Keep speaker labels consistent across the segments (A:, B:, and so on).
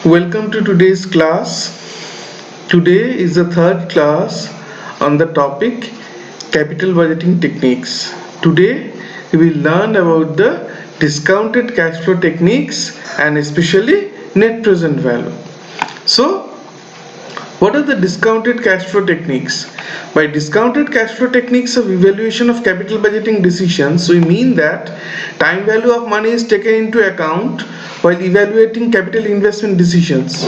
A: Welcome to today's class. Today is the third class on the topic capital budgeting techniques. Today we will learn about the discounted cash flow techniques and especially net present value. So, what are the discounted cash flow techniques? By discounted cash flow techniques of evaluation of capital budgeting decisions, we mean that time value of money is taken into account while evaluating capital investment decisions.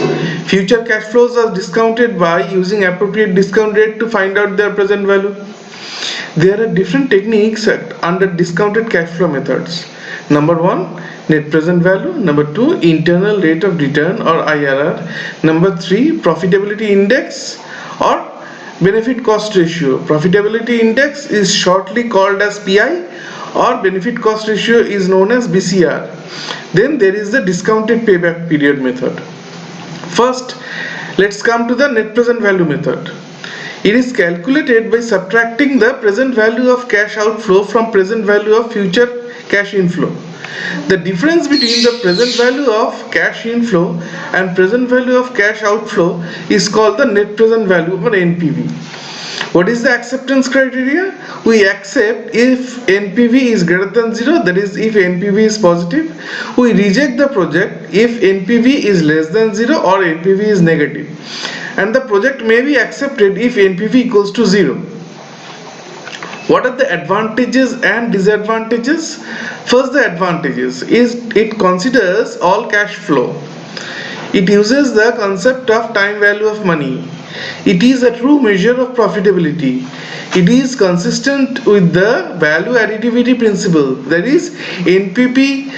A: Future cash flows are discounted by using appropriate discount rate to find out their present value. There are different techniques under discounted cash flow methods. Number one, net present value. Number two, internal rate of return or IRR. Number three, profitability index or benefit cost ratio. Profitability index is shortly called as PI or benefit cost ratio is known as BCR. Then there is the discounted payback period method. First, let's come to the net present value method. It is calculated by subtracting the present value of cash outflow from present value of future cash inflow. The difference between the present value of cash inflow and present value of cash outflow is called the net present value or NPV. What is the acceptance criteria? We accept if NPV is greater than 0, that is if NPV is positive. We reject the project if NPV is less than 0 or NPV is negative. And the project may be accepted if NPV equals to 0. What are the advantages and disadvantages? First, the advantages is it considers all cash flow. It uses the concept of time value of money. It is a true measure of profitability. It is consistent with the value additivity principle, that is NPV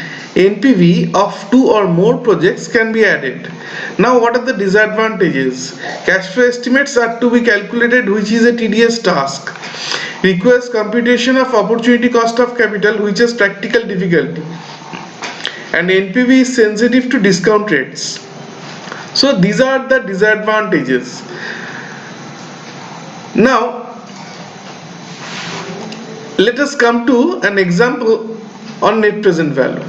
A: of two or more projects can be added. Now what are the disadvantages? Cash flow estimates are to be calculated, which is a tedious task. Requires computation of opportunity cost of capital, which is practical difficulty. And NPV is sensitive to discount rates. So these are the disadvantages. Now let us come to an example on net present value.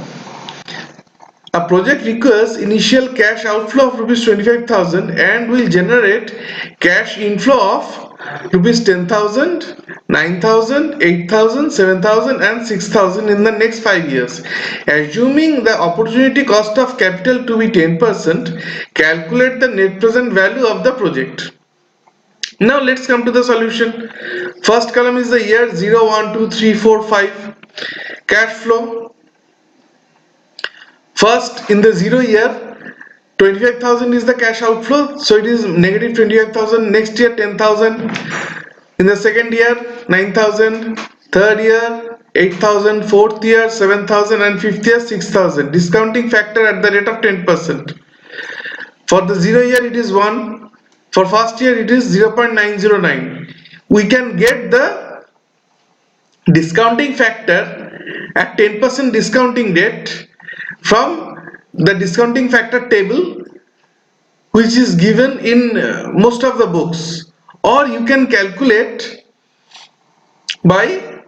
A: A project requires initial cash outflow of rupees 25,000 and will generate cash inflow of rupees 10,000, 9,000, 8,000, 7,000 and 6,000 in the next 5 years. Assuming the opportunity cost of capital to be 10%, calculate the net present value of the project. Now let's come to the solution. First column is the year 0, 1, 2, 3, 4, 5. Cash flow. First, in the 0 year, 25,000 is the cash outflow, so it is negative 25,000. Next year, 10,000. In the second year, 9,000. Third year, 8,000. Fourth year, 7,000. And fifth year, 6,000. Discounting factor at the rate of 10%. For the 0 year, it is 1. For first year, it is 0.909. We can get the discounting factor at 10% discounting rate from the discounting factor table, which is given in most of the books, or you can calculate by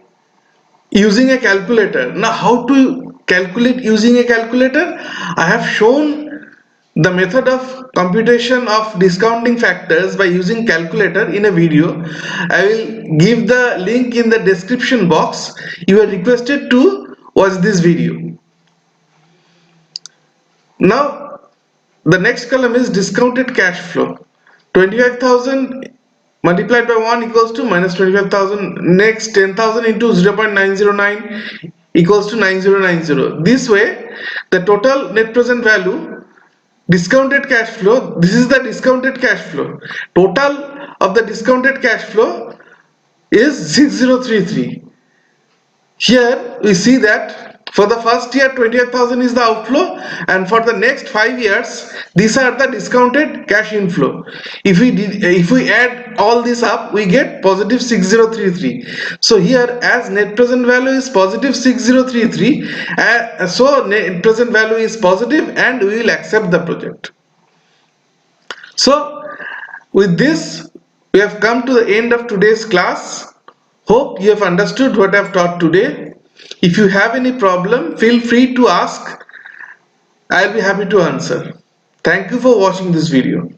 A: using a calculator. Now how to calculate using a calculator? I have shown the method of computation of discounting factors by using calculator in a video. I will give the link in the description box. You are requested to watch this video. Now the next column is discounted cash flow. 25,000 multiplied by 1 equals to minus 25,000. Next, 10,000 into 0.909 equals to 9090. This way the total net present value, discounted cash flow, this is the discounted cash flow. Total of the discounted cash flow is 6033. Here we see that for the first year 28,000 is the outflow, and for the next 5 years these are the discounted cash inflow. If we add all this up, we get positive 6033. So here, as net present value is positive 6033, so net present value is positive and we will accept the project. So with this we have come to the end of today's class. Hope you have understood what I have taught today. If you have any problem, feel free to ask. I will be happy to answer. Thank you for watching this video.